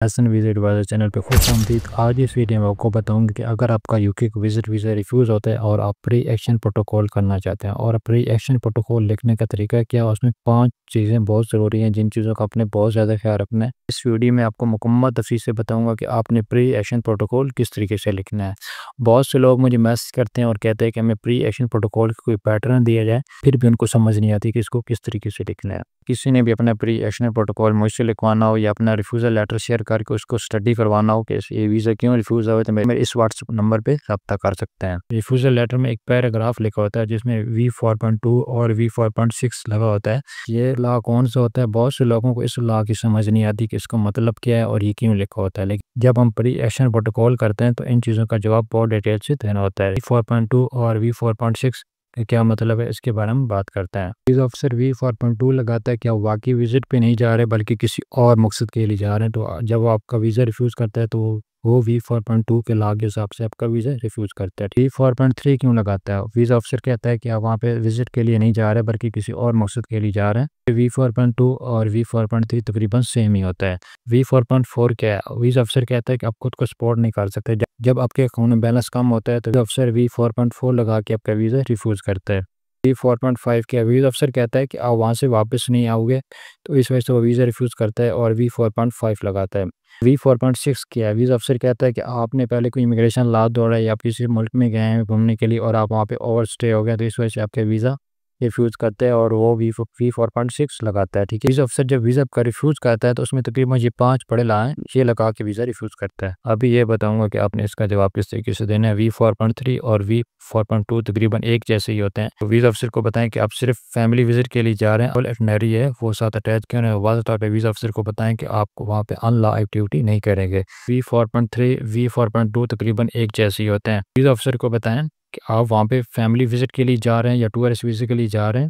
Hasan visa adviser channel पे खुशामदीद। आज इस वीडियो में आपको बताऊंगा कि अगर आपका यूके को विजिट वीज़ा रिफ्यूज़ होता है और आप प्री एक्शन प्रोटोकॉल करना चाहते हैं और प्री एक्शन प्रोटोकॉल लिखने का तरीका क्या है, उसमें 5 चीज़ें बहुत ज़रूरी हैं जिन चीज़ों का आपने बहुत ज़्यादा ख्याल रखना है। इस वीडियो में आपको मुकम्मल तफसील से बताऊंगा कि आपने प्री एक्शन प्रोटोकॉल किस तरीके से लिखना है। बहुत से लोग मुझे मैसेज करते हैं और कहते हैं कि हमें प्री एक्शन प्रोटोकॉल का कोई पैटर्न दिया जाए, फिर भी उनको समझ नहीं आती कि इसको किस तरीके से लिखना है। किसी ने भी अपना प्री एक्शन प्रोटोकॉल मुझसे लिखवाना हो या अपना रिफ्यूज़ल लेटर शेयर करके उसको स्टडी करवाना हो कि ये वीज़ा क्यों रिफ्यूज़ हुआ, तो मेरे इस व्हाट्सएप नंबर पे रब्ता कर सकते हैं। रिफ्यूज़ल लेटर में एक पैराग्राफ लिखा होता है जिसमें V4.2 और V4.6 लगा होता है। ये लॉ कौन सा होता है? बहुत से लोगों को इस लॉ की समझ नहीं आती कि इसका मतलब क्या है और ये क्यों लिखा होता है, लेकिन जब हम प्री एक्शन प्रोटोकॉल करते हैं तो इन चीज़ों का जवाब बहुत डिटेल से देना होता है। V4.2 और V4.6 क्या मतलब है, इसके बारे में बात करते हैं। वीज़ा ऑफिसर V4.2 लगाता है कि आप वाकई विजिट पे नहीं जा रहे बल्कि किसी और मकसद के लिए जा रहे हैं, तो जब वो आपका वीज़ा रिफ्यूज़ करता है तो वो V4.2 के लॉ के हिसाब से आपका वीज़ा रिफ्यूज़ करता है। V4.3 क्यों लगाता है? वीज़ा ऑफिसर कहता है कि आप वहाँ पे विजिट के लिए नहीं जा रहे बल्कि किसी और मकसद के लिए जा रहे हैं। V4.2 और V4.3 तकरीबन सेम ही होता है। V4.4 क्या है? वीज़ा ऑफिसर कहता है कि आप खुद को सपोर्ट नहीं कर सकते, जब आपके अकाउंट में बैलेंस कम होता है तो अफसर V4.4 लगा के आपका वीज़ा रिफ्यूज़ करता है। V4.5 क्या, वीज़ा अफसर कहता है कि आप वहाँ से वापस नहीं आओगे, तो इस वजह से वो वीज़ा रिफ्यूज़ करता है और V4.5 लगाता है। V4.6 क्या है, वीज़ा अफसर कहता है कि आपने पहले कोई इमिग्रेशन लॉ दौड़ा है या आप किसी मुल्क में गए हैं घूमने के लिए और आप वहाँ पे ओवर स्टे हो गया, तो इस वजह से आपका वीज़ा रिफ्यूज़ करता है और वो V4.6 लगाता है। ठीक है, वीज़ा अफसर जब वीज़ा का रिफ्यूज़ करता है तो उसमें तकरीबन ये 5 बड़े लॉ हैं, ये लगा के वीज़ा रिफ्यूज़ करता है। अभी ये बताऊंगा कि आपने इसका जवाब किस तरीके से देना है। V4.3 और V4.2 तकरीबन एक जैसे ही होते हैं। तो वीज़ा अफसर को बताएं कि आप सिर्फ फैमिली विजिट के लिए जा रहे हैं और एटनरी है वो साथ अटैच क्यों है, वाज़ेह तौर पर वीज़ा अफसर को बताएं कि आपको वहाँ पे अनलॉ एक्टिविटी नहीं करेंगे। V4.3 V4.2 तकरीबन एक जैसे ही होते हैं। वीज़ा अफसर को बताएं कि आप वहाँ पे फैमिली विजिट के लिए जा रहे हैं या टूरिस्ट वीज़ा के लिए जा रहे हैं,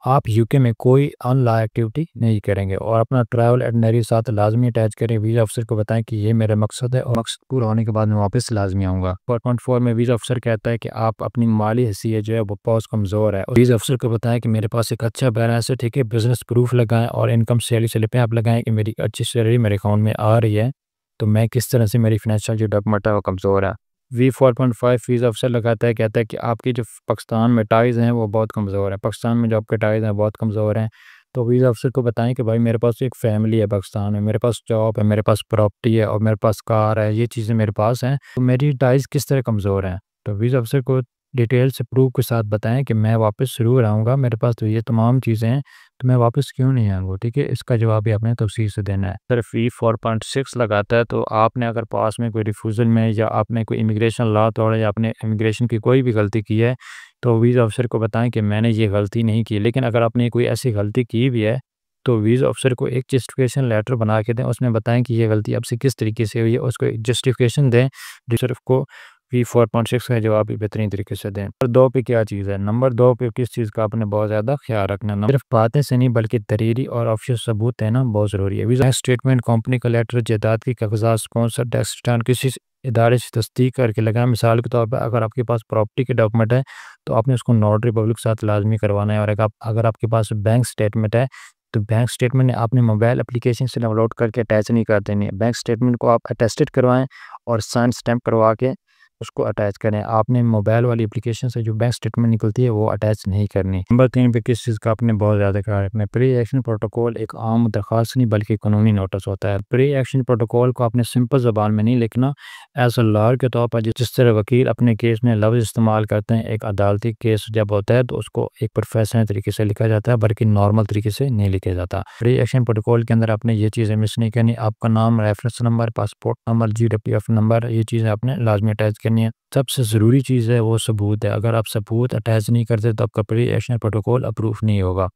आप यूके में कोई अनलॉ एक्टिविटी नहीं करेंगे और अपना ट्रैवल एटनरी साथ लाजमी अटैच करें। वीज़ा अफसर को बताएं कि ये मेरा मकसद है और मकसद पूरा होने के बाद मैं वापस लाजमी आऊँगा। 4.4 में वीज़ा अफसर कहता है कि आप अपनी माली हैसियत जो है वो बहुत कमज़ोर है। वीज़ा अफसर को बताएं कि मेरे पास एक अच्छा बैलेंस है, ठीक है, बिजनेस प्रूफ लगाएं और इनकम सैलरी स्लिपें आप लगाएं कि मेरी अच्छी सैलरी मेरे अकाउंट में आ रही है, तो मैं किस तरह से मेरी फाइनेंशियल जो डॉक्यूमेंट है वो कमज़ोर है। V4.5 वीज़ा अफसर लगाता है, कहता है कि आपकी जो पाकिस्तान में टाइज़ हैं वो बहुत कमज़ोर है, पाकिस्तान में जो आपके टाइज़ हैं बहुत कमज़ोर हैं। तो वीज़ा अफसर को बताएं कि भाई मेरे पास एक फ़ैमिली है पाकिस्तान में, मेरे पास जॉब है, मेरे पास प्रॉपर्टी है और मेरे पास कार है, ये चीज़ें मेरे पास हैं, तो मेरी टाइज़ किस तरह कमज़ोर हैं। तो वीज़ा अफसर को डिटेल से प्रूफ के साथ बताएं कि मैं वापस ज़रूर आऊँगा, मेरे पास तो ये तमाम चीज़ें हैं, तो मैं वापस क्यों नहीं आऊँगा। ठीक है, इसका जवाब भी आपने तफसील से देना है। सिर्फ V4.6 लगाता है तो आपने अगर पास में कोई रिफ्यूज़ल में या आपने कोई इमिग्रेशन लॉ तोड़ा या आपने इमिग्रेशन की कोई भी गलती की है, तो वीज़ा अफसर को बताएं कि मैंने ये गलती नहीं की। लेकिन अगर आपने कोई ऐसी गलती की भी है तो वीज़ा अफसर को एक जस्टिफिकेशन लेटर बना के दें, उसमें बताएं कि ये गलती आपसे किस तरीके से हुई है, उसको एक जस्टिफिकेशन दें। सिर्फ को V4.6 का जवाब भी बेहतरीन तरीके से दें। नंबर 2 पे क्या चीज़ है, नंबर 2 पे किस चीज़ का आपने बहुत ज़्यादा ख्याल रखना है। सिर्फ बातें से नहीं बल्कि तहरीरी और ऑफिशियल सबूत देना बहुत ज़रूरी है। वीज़ा स्टेटमेंट, कंपनी का लेटर, जायदाद की कागजात, स्पॉन्सर टैक्स रिटर्न किसी इदारे से तस्दीक करके लगाएं। मिसाल के तौर पर अगर आपके पास प्रॉपर्टी के डॉक्यूमेंट है तो आपने उसको नोटरी पब्लिक के साथ लाजमी करवाना है, और अगर आपके पास बैंक स्टेटमेंट है तो बैंक स्टेटमेंट आपने मोबाइल एप्लीकेशन से डाउनलोड करके अटैच नहीं कर देनी है। बैंक स्टेटमेंट को आप अटेस्टेड करवाएं और साइन स्टैम्प करवा के उसको अटैच करें। आपने मोबाइल वाली एप्लीकेशन से जो बैंक स्टेटमेंट निकलती है वो अटैच नहीं करनी। नंबर 3 पे किस चीज़ का आपने बहुत ज़्यादा ख्याल रखना है। प्री एक्शन प्रोटोकॉल एक आम दरख्वास्त नहीं बल्कि कानूनी नोटिस होता है। प्री एक्शन प्रोटोकॉल को आपने सिंपल ज़बान में नहीं लिखना, एज अ लॉयर के तौर पर जिस तरह वकील अपने केस में लफ्ज़ इस्तेमाल करते हैं, एक अदालती केस जब होता है तो उसको एक प्रोफेशनल तरीके से लिखा जाता है बल्कि नॉर्मल तरीके से नहीं लिखा जाता। प्री एक्शन प्रोटोकॉल के अंदर आपने ये चीज़ें मिस नहीं करनी। आपका नाम, reference number, passport number, GWF number, ये चीज़ें आपने लाजमी अटैच करनी है। सबसे ज़रूरी चीज़ है वो सबूत है। अगर आप सबूत अटैच नहीं करते तो आपका प्री एक्शन प्रोटोकॉल अप्रूव नहीं होगा।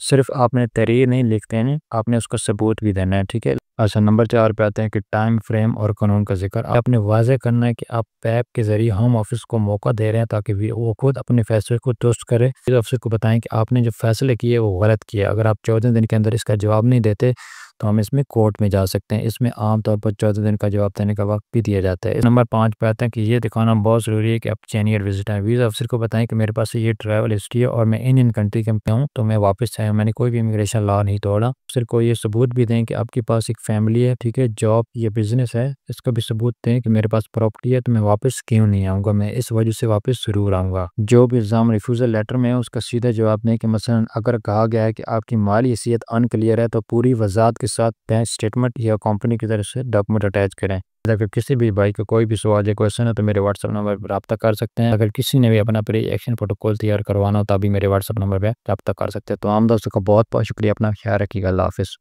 सिर्फ आपने तहरीर नहीं लिखते हैं, आपने उसका सबूत भी देना है। ठीक है। अच्छा, नंबर 4 पे आते हैं कि टाइम फ्रेम और कानून का जिक्र आपने वाज़ेह करना है कि आप पैप के ज़रिए होम ऑफिस को मौका दे रहे हैं ताकि वो खुद अपने फैसले को दुरुस्त करे। इस अफसर को बताएं कि आपने जो फैसले किए वो गलत किए। अगर आप 14 दिन के अंदर इसका जवाब नहीं देते तो हम इसमें कोर्ट में जा सकते हैं। इसमें आमतौर पर 14 दिन का जवाब देने का वक्त भी दिया जाता है। नंबर 5 पे आता है कि ये दिखाना बहुत ज़रूरी है कि आप जेन्युइन विजिटर हैं। वीज़ा अफसर को बताएं कि मेरे पास ये ट्रैवल हिस्ट्री है और मैं इन कंट्री के पे हूँ, तो मैं वापस आया हूँ, मैंने कोई भी इमिग्रेशन लॉ नहीं तोड़ा। अफसर को ये सबूत भी दें कि आपके पास एक फैमिली है, ठीक है, जॉब या बिजनेस है, इसका भी सबूत दें कि मेरे पास प्रॉपर्टी है, तो मैं वापस क्यों नहीं आऊँगा, मैं इस वजह से वापस ज़रूर आऊँगा। जो भी एग्ज़ाम रिफ्यूज़ल लेटर में है उसका सीधा जवाब दें कि मसलन अगर कहा गया है कि आपकी माली हैसियत अनक्लियर है, तो पूरी वज़ाहत के साथ बैंक स्टेटमेंट या कंपनी की तरफ से डॉक्यूमेंट अटैच करें। अगर किसी भी भाई को कोई भी सवाल या क्वेश्चन है तो मेरे व्हाट्सएप नंबर पर रब्ता कर सकते हैं। अगर किसी ने भी अपना प्री एक्शन प्रोटोकॉल तैयार करवाना हो तो अभी मेरे व्हाट्सएप नंबर पर रब्ता कर सकते हैं। तो आम दोस्तों का बहुत बहुत शुक्रिया, अपना ख्याल रखिएगा। अल्लाह हाफिज़।